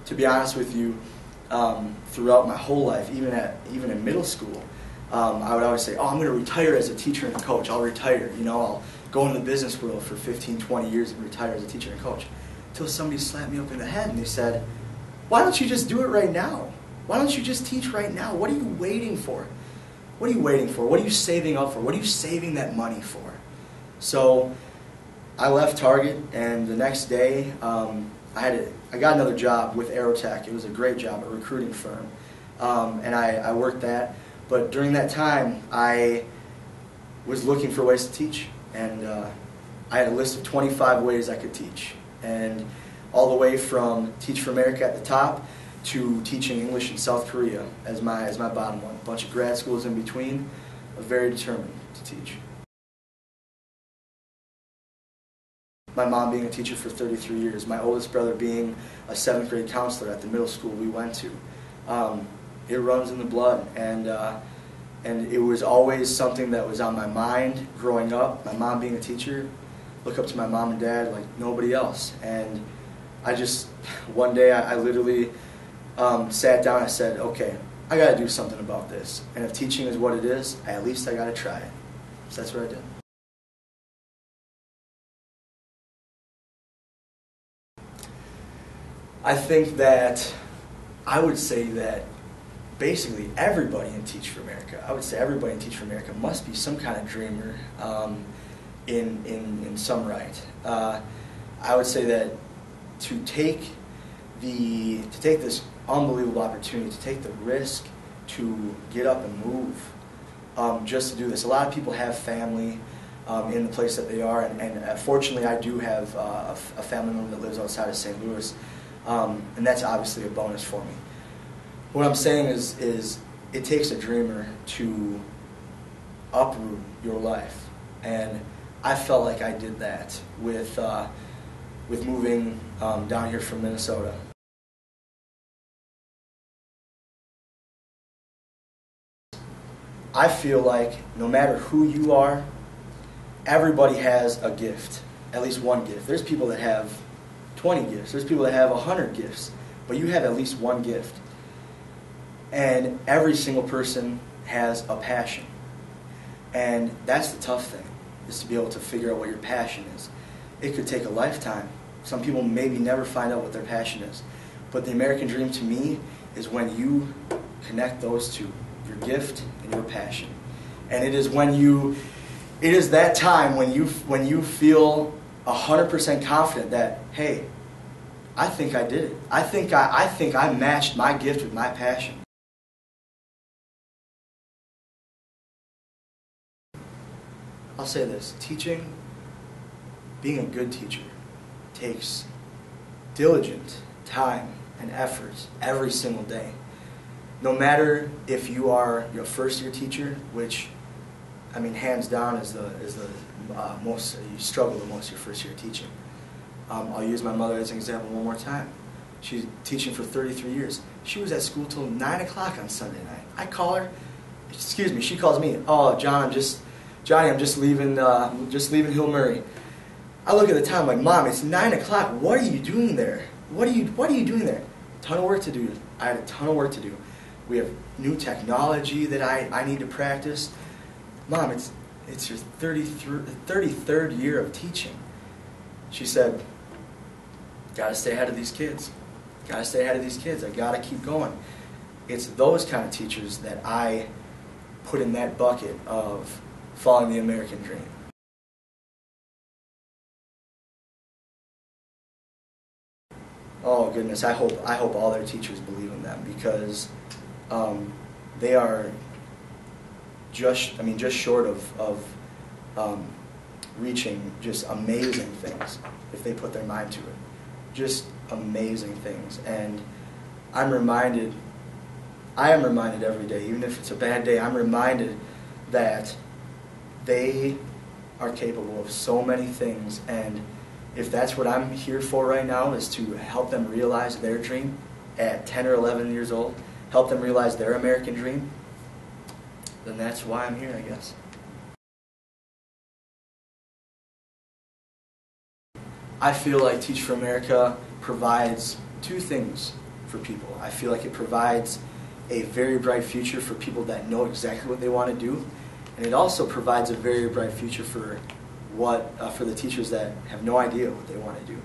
to be honest with you, throughout my whole life, even in middle school, I would always say, oh, I'm going to retire as a teacher and a coach. I'll retire. You know, I'll go into the business world for 15, 20 years and retire as a teacher and coach. Until somebody slapped me up in the head and they said, why don't you just do it right now? Why don't you just teach right now? What are you waiting for? What are you waiting for? What are you saving up for? What are you saving that money for? So I left Target, and the next day I got another job with Aerotech. It was a great job, a recruiting firm, and I worked that. But during that time, I was looking for ways to teach, and I had a list of 25 ways I could teach, and all the way from Teach for America at the top to teaching English in South Korea as my bottom one. A bunch of grad schools in between. I was very determined to teach. My mom being a teacher for 33 years, my oldest brother being a 7th grade counselor at the middle school we went to. It runs in the blood, and it was always something that was on my mind growing up. My mom being a teacher, look up to my mom and dad like nobody else. And I just, one day I literally sat down and I said, okay, I got to do something about this. And if teaching is what it is, at least I got to try it. So that's what I did. I think that I would say that basically everybody in Teach for America, I would say everybody in Teach for America must be some kind of dreamer in some right. I would say that to take this unbelievable opportunity, to take the risk to get up and move, just to do this. A lot of people have family in the place that they are, and fortunately I do have a family member that lives outside of St. Louis, and that's obviously a bonus for me. What I'm saying is it takes a dreamer to uproot your life, and I felt like I did that with moving down here from Minnesota. I feel like no matter who you are, everybody has a gift, at least one gift. There's people that have 20 gifts, there's people that have 100 gifts, but you have at least one gift. And every single person has a passion. And that's the tough thing, is to be able to figure out what your passion is. It could take a lifetime. Some people maybe never find out what their passion is. But the American dream to me is when you connect those two, your gift and your passion. And it is that time when you feel 100% confident that, hey, I think I did it. I think I matched my gift with my passion. I'll say this, teaching, being a good teacher, takes diligent time and effort every single day. No matter if you are your first-year teacher, which, I mean, hands down is the most, you struggle the most your first year teaching. I'll use my mother as an example one more time. She's teaching for 33 years. She was at school till 9 o'clock on Sunday night. I call her, excuse me, she calls me, oh, Johnny, I'm just leaving Hill Murray. I look at the time like, Mom, it's 9 o'clock. What are you doing there? What are you doing there? A ton of work to do. I had a ton of work to do. We have new technology that I need to practice. Mom, it's your 33rd year of teaching. She said, gotta stay ahead of these kids. Gotta stay ahead of these kids. I gotta keep going. It's those kind of teachers that I put in that bucket of following the American dream. Oh goodness, I hope all their teachers believe in them, because they are just short of reaching just amazing things if they put their mind to it. Just amazing things. And I am reminded every day, even if it's a bad day, I'm reminded that they are capable of so many things, and if that's what I'm here for right now, is to help them realize their dream at 10 or 11 years old, help them realize their American dream, then that's why I'm here, I guess. I feel like Teach for America provides two things for people. I feel like it provides a very bright future for people that know exactly what they want to do, and it also provides a very bright future for for the teachers that have no idea what they want to do.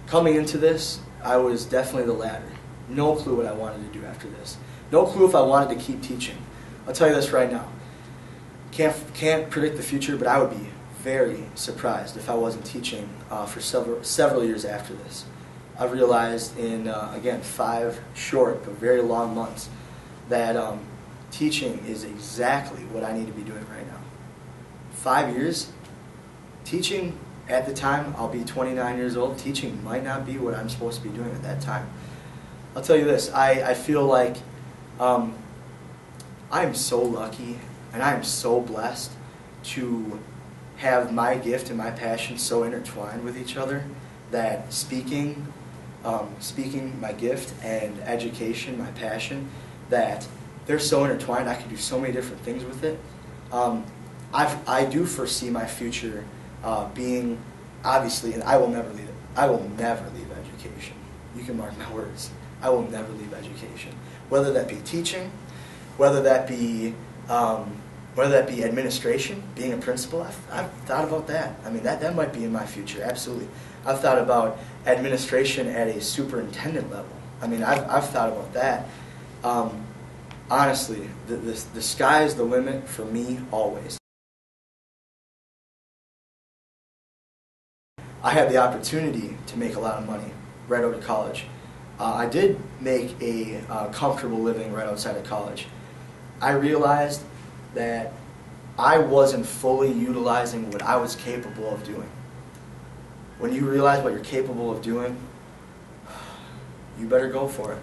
Coming into this, I was definitely the latter. No clue what I wanted to do after this. No clue if I wanted to keep teaching. I'll tell you this right now. Can't predict the future, but I would be very surprised if I wasn't teaching for several years after this. I've realized in, again, 5 short but very long months that teaching is exactly what I need to be doing right now. 5 years, teaching at the time, I'll be 29 years old, teaching might not be what I'm supposed to be doing at that time. I'll tell you this, I feel like I am so lucky and I am so blessed to have my gift and my passion so intertwined with each other that speaking, my gift, and education, my passion, that they're so intertwined. I can do so many different things with it. I do foresee my future being, obviously, and I will never leave it. I will never leave education. You can mark my words. I will never leave education. Whether that be teaching, whether that be administration, being a principal. I've thought about that. I mean, that might be in my future, absolutely. I've thought about administration at a superintendent level. I mean, I've thought about that. Honestly, the sky's the limit for me always. I had the opportunity to make a lot of money right out of college. I did make a comfortable living right outside of college. I realized that I wasn't fully utilizing what I was capable of doing. When you realize what you're capable of doing, you better go for it.